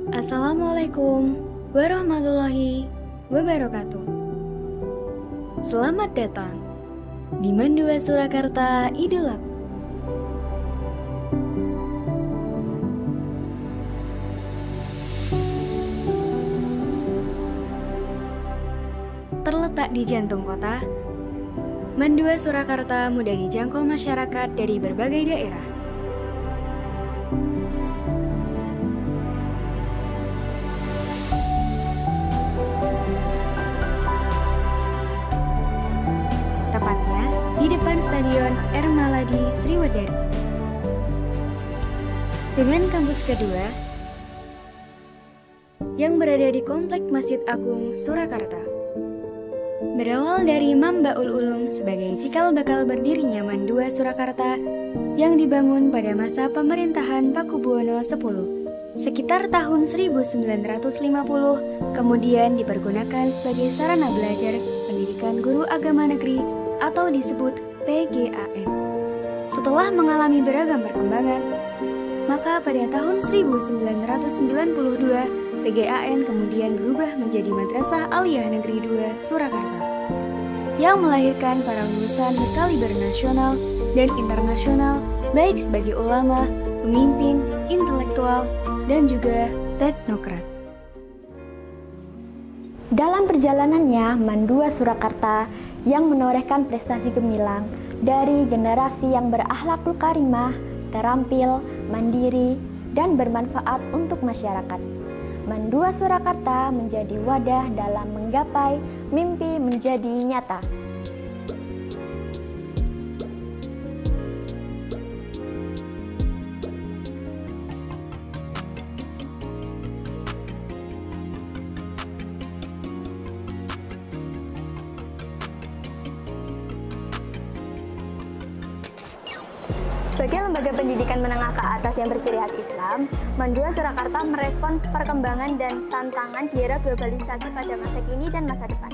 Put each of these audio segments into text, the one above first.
Assalamualaikum warahmatullahi wabarakatuh. Selamat datang di Mandua Surakarta Idul Adha. Terletak di jantung kota, Mandua Surakarta mudah dijangkau masyarakat dari berbagai daerah. Tepatnya di depan Stadion Ermaladi Sriwedari. Dengan kampus kedua yang berada di Komplek Masjid Agung Surakarta. Berawal dari Mambaul Ulum sebagai cikal bakal berdirinya Mandua Surakarta yang dibangun pada masa pemerintahan Pakubuwono X sekitar tahun 1950, kemudian dipergunakan sebagai sarana belajar pendidikan guru agama negeri atau disebut PGAN. Setelah mengalami beragam perkembangan, maka pada tahun 1992 PGAN kemudian berubah menjadi Madrasah Aliyah Negeri 2 Surakarta yang melahirkan para lulusan berkaliber nasional dan internasional, baik sebagai ulama, pemimpin, intelektual, dan juga teknokrat. Dalam perjalanannya, Mandua Surakarta yang menorehkan prestasi gemilang dari generasi yang berakhlakul karimah, terampil, mandiri, dan bermanfaat untuk masyarakat. Mandua Surakarta menjadi wadah dalam menggapai mimpi menjadi nyata. Sebagai lembaga pendidikan menengah ke atas yang berciri khas Islam, Mandua Surakarta merespon perkembangan dan tantangan di era globalisasi pada masa kini dan masa depan.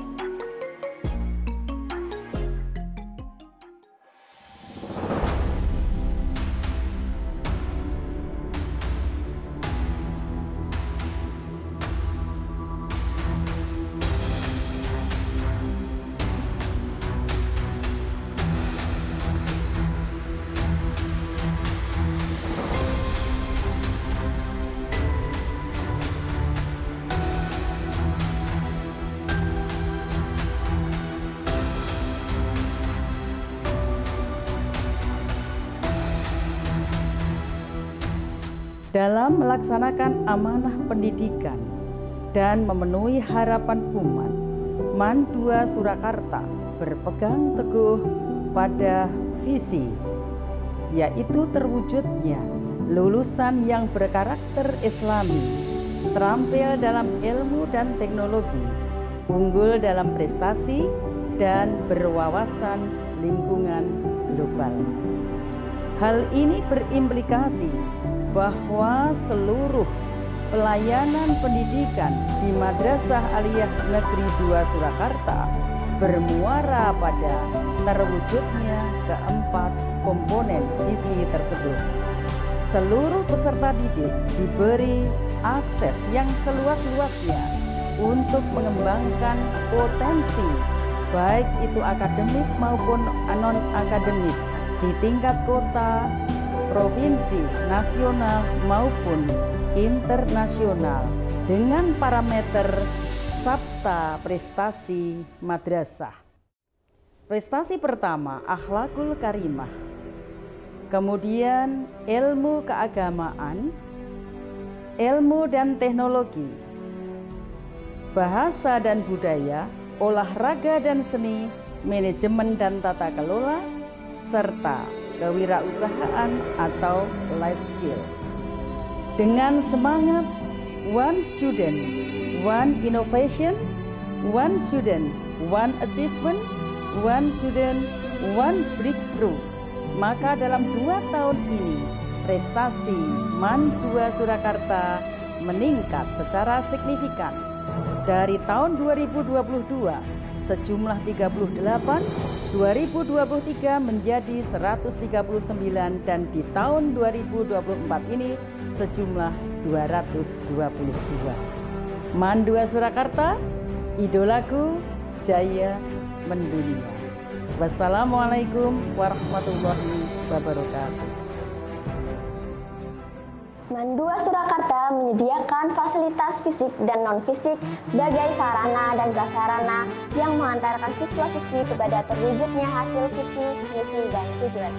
Dalam melaksanakan amanah pendidikan dan memenuhi harapan umat, Mandua Surakarta berpegang teguh pada visi, yaitu terwujudnya lulusan yang berkarakter Islami, terampil dalam ilmu dan teknologi, unggul dalam prestasi, dan berwawasan lingkungan global. Hal ini berimplikasi bahwa seluruh pelayanan pendidikan di Madrasah Aliyah Negeri 2 Surakarta bermuara pada terwujudnya keempat komponen visi tersebut. Seluruh peserta didik diberi akses yang seluas-luasnya untuk mengembangkan potensi, baik itu akademik maupun non-akademik, di tingkat kota, provinsi, nasional maupun internasional dengan parameter sabta prestasi madrasah. Prestasi pertama, akhlakul karimah. Kemudian ilmu keagamaan, ilmu dan teknologi, bahasa dan budaya, olahraga dan seni, manajemen dan tata kelola, serta kewirausahaan atau life skill. Dengan semangat one student, one innovation, one student, one achievement, one student, one breakthrough, maka dalam 2 tahun ini prestasi Mandua Surakarta meningkat secara signifikan. Dari tahun 2022 sejumlah 38 2023 menjadi 139 dan di tahun 2024 ini sejumlah 222. MAN 2 Surakarta, idolaku, jaya mendunia. Wassalamualaikum warahmatullahi wabarakatuh. MAN 2 Surakarta menyediakan fasilitas fisik dan non-fisik sebagai sarana dan prasarana yang mengantarkan siswa-siswi kepada terwujudnya hasil visi, misi, dan tujuan.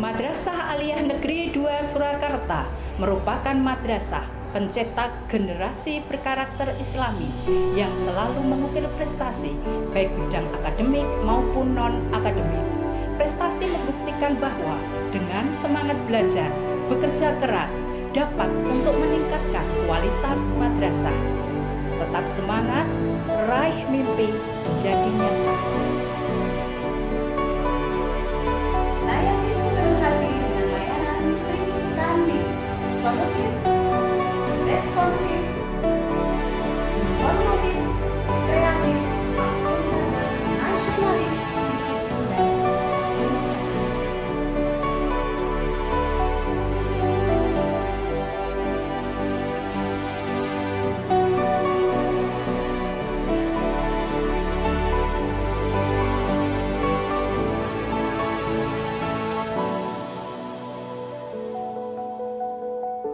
Madrasah Aliyah Negeri 2 Surakarta merupakan madrasah pencetak generasi berkarakter Islami yang selalu mengukir prestasi baik bidang akademik maupun non-akademik. Prestasi membuktikan bahwa dengan semangat belajar, bekerja keras dapat untuk meningkatkan kualitas madrasah. Tetap semangat, raih mimpi menjadi nyata. Layani sepenuh hati dengan layanan listrik kami, solutif, responsif, informatif, kreatif, akuntabel, nasionalis, disiplin, dan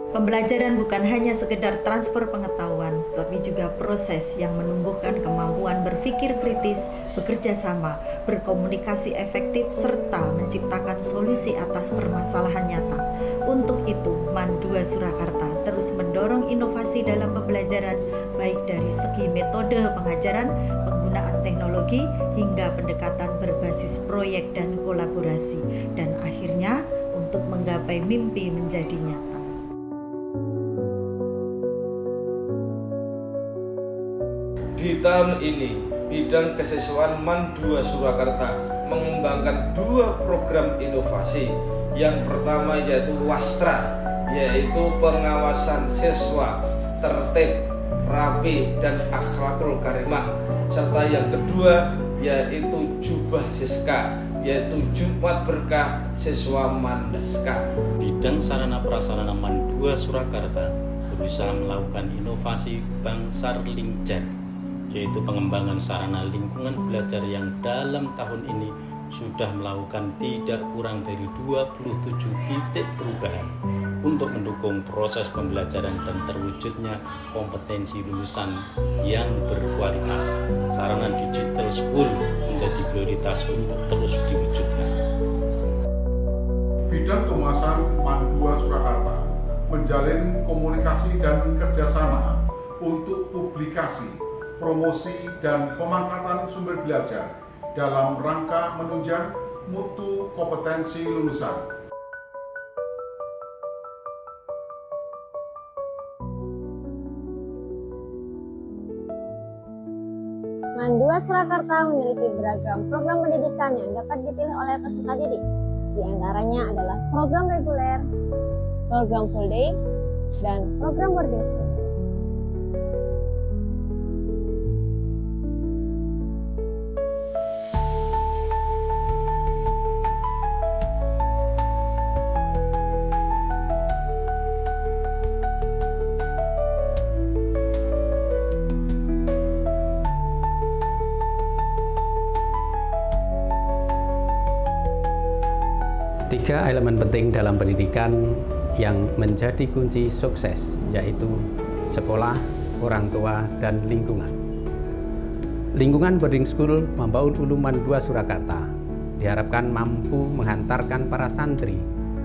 Pembelajaran bukan hanya sekedar transfer pengetahuan, tapi juga proses yang menumbuhkan kemampuan berpikir kritis, bekerja sama, berkomunikasi efektif, serta menciptakan solusi atas permasalahan nyata. Untuk itu, MAN 2 Surakarta terus mendorong inovasi dalam pembelajaran, baik dari segi metode pengajaran, penggunaan teknologi, hingga pendekatan berbasis proyek dan kolaborasi, dan akhirnya untuk menggapai mimpi menjadi nyata. Di tahun ini, bidang kesiswaan MAN 2 Surakarta mengembangkan 2 program inovasi. Yang pertama yaitu Wastra, yaitu pengawasan siswa tertib, rapi, dan akhlakul karimah. Serta yang kedua yaitu Jubah Siska, yaitu Jumat Berkah Siswa Mandaska. Bidang sarana prasarana MAN 2 Surakarta berusaha melakukan inovasi Bangsar Lingjar, yaitu pengembangan sarana lingkungan belajar yang dalam tahun ini sudah melakukan tidak kurang dari 27 titik perubahan untuk mendukung proses pembelajaran dan terwujudnya kompetensi lulusan yang berkualitas. Sarana digital school menjadi prioritas untuk terus diwujudkan. Bidang Kehumasan MAN 2 Surakarta menjalin komunikasi dan kerjasama untuk publikasi, promosi, dan pemanfaatan sumber belajar dalam rangka menunjang mutu kompetensi lulusan. MAN 2 Surakarta memiliki beragam program pendidikan yang dapat dipilih oleh peserta didik. Di antaranya adalah program reguler, program full day, dan program boarding school. Tiga elemen penting dalam pendidikan yang menjadi kunci sukses, yaitu sekolah, orang tua, dan lingkungan. Lingkungan boarding school Mambaul Ulum MAN 2 Surakarta diharapkan mampu menghantarkan para santri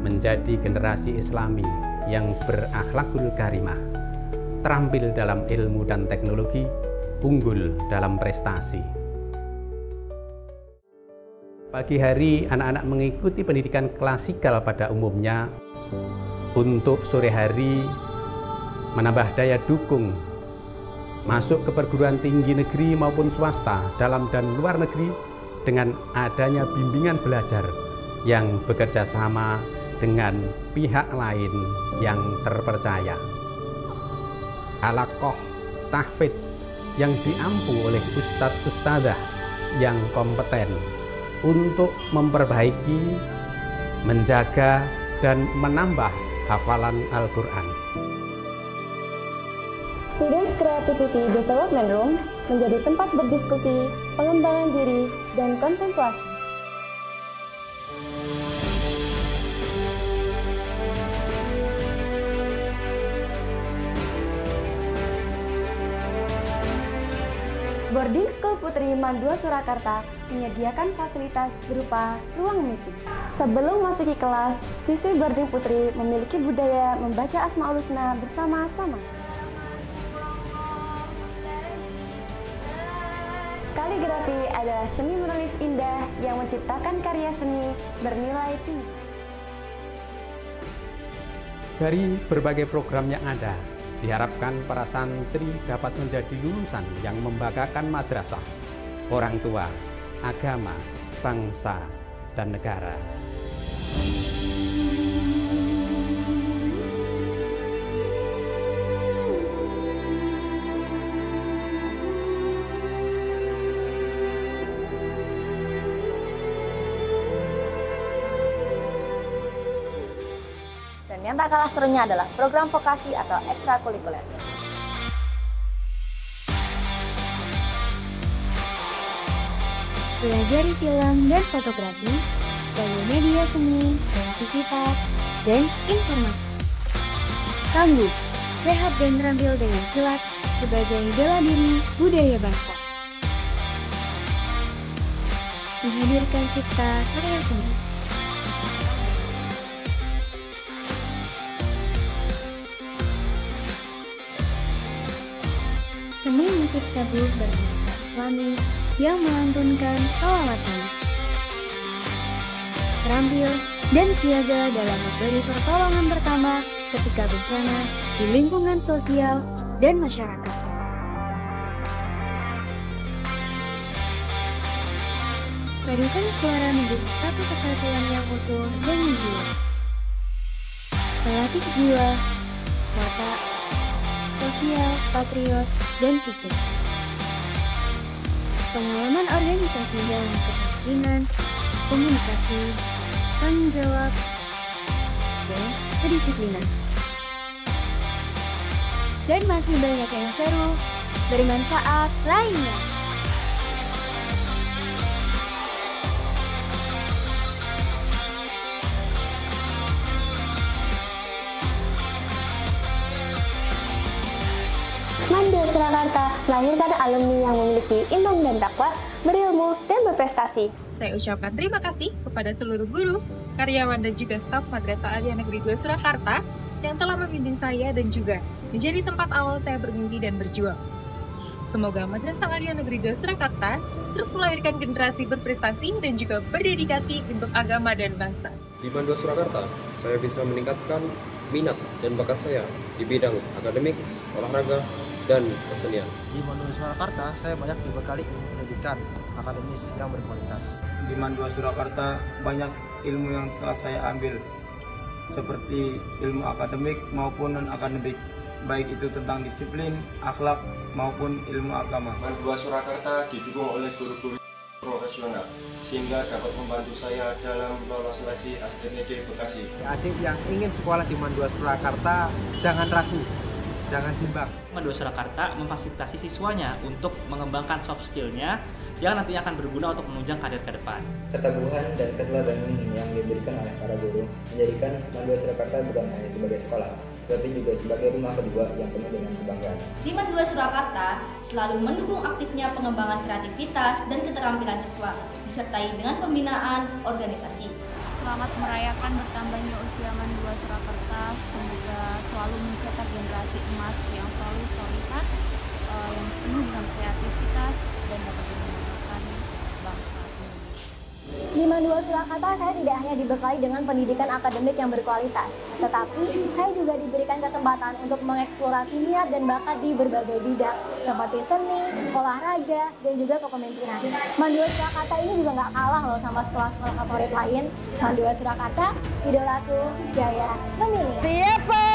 menjadi generasi Islami yang berakhlakul karimah, terampil dalam ilmu dan teknologi, unggul dalam prestasi. Pagi hari anak-anak mengikuti pendidikan klasikal pada umumnya. Untuk sore hari menambah daya dukung masuk ke perguruan tinggi negeri maupun swasta dalam dan luar negeri dengan adanya bimbingan belajar yang bekerja sama dengan pihak lain yang terpercaya. Halaqah tahfidz yang diampu oleh ustadz-ustadzah yang kompeten untuk memperbaiki, menjaga, dan menambah hafalan Al-Quran. Students Creativity Development Room menjadi tempat berdiskusi, pengembangan diri, dan kontemplasi. Boarding School Putri MAN 2 Surakarta menyediakan fasilitas berupa ruang meeting. Sebelum masuki kelas, siswi boarding putri memiliki budaya membaca Asmaul Husna bersama-sama. Kaligrafi adalah seni menulis indah yang menciptakan karya seni bernilai tinggi. Dari berbagai program yang ada, diharapkan para santri dapat menjadi lulusan yang membanggakan madrasah, orang tua, agama, bangsa, dan negara. Dan yang tak kalah serunya adalah program vokasi atau ekstrakurikuler. Pelajari film dan fotografi sebagai media seni, kreativitas, dan informasi. Tangguh, sehat dan terampil dengan silat sebagai bela diri budaya bangsa. Menghadirkan cipta karya seni. Seni musik tabuh bernuansa Islami yang melantunkan shalawat Nabi. Terampil dan siaga dalam memberi pertolongan pertama ketika bencana di lingkungan sosial dan masyarakat. Padukan suara menjadi satu kesatuan yang utuh dengan jiwa. Melatih jiwa, watak, sosial, patriot, dan fisik. Pengalaman organisasi dalam kepemimpinan, komunikasi, tanggung jawab, dan kedisiplinan. Dan masih banyak yang seru, bermanfaat lainnya. Mandua Surakarta melahirkan alumni yang memiliki iman dan takwa, berilmu dan berprestasi. Saya ucapkan terima kasih kepada seluruh guru, karyawan dan juga staf Madrasah Aliyah Negeri 2 Surakarta yang telah membimbing saya dan juga menjadi tempat awal saya bermimpi dan berjuang. Semoga Madrasah Aliyah Negeri 2 Surakarta terus melahirkan generasi berprestasi dan juga berdedikasi untuk agama dan bangsa. Di Mandua Surakarta, saya bisa meningkatkan minat dan bakat saya di bidang akademik, olahraga, dan kesenian. Di Mandua Surakarta, saya banyak dibekali ilmu pendidikan akademis yang berkualitas. Di Mandua Surakarta, banyak ilmu yang telah saya ambil, seperti ilmu akademik maupun non-akademik, baik itu tentang disiplin, akhlak, maupun ilmu agama. Mandua Surakarta didukung oleh guru-guru profesional, sehingga dapat membantu saya dalam lolos seleksi STMD Bekasi. Adik yang ingin sekolah di Mandua Surakarta, jangan ragu, jangan bimbang. Mandua Surakarta memfasilitasi siswanya untuk mengembangkan soft skill-nya yang nantinya akan berguna untuk menunjang karir ke depan. Keteguhan dan keteladanan yang diberikan oleh para guru menjadikan Mandua Surakarta bukan hanya sebagai sekolah, tetapi juga sebagai rumah kedua yang penuh dengan kebanggaan. Di Mandua Surakarta selalu mendukung aktifnya pengembangan kreativitas dan keterampilan siswa, disertai dengan pembinaan organisasi. Selamat merayakan bertambahnya usia Mandua Surakarta. Semoga selalu mencetak generasi emas yang solid-solihah, yang penuh dengan kreativitas dan dapat membanggakan bangsa Indonesia. Di Mandua Surakarta saya tidak hanya dibekali dengan pendidikan akademik yang berkualitas, tetapi saya juga diberikan kesempatan untuk mengeksplorasi minat dan bakat di berbagai bidang seperti seni, olahraga, dan juga kepemimpinan. Mandua Surakarta ini juga nggak kalah loh sama sekolah-sekolah favorit lain. Mandua Surakarta, idolaku, jaya, menilai. Siapa?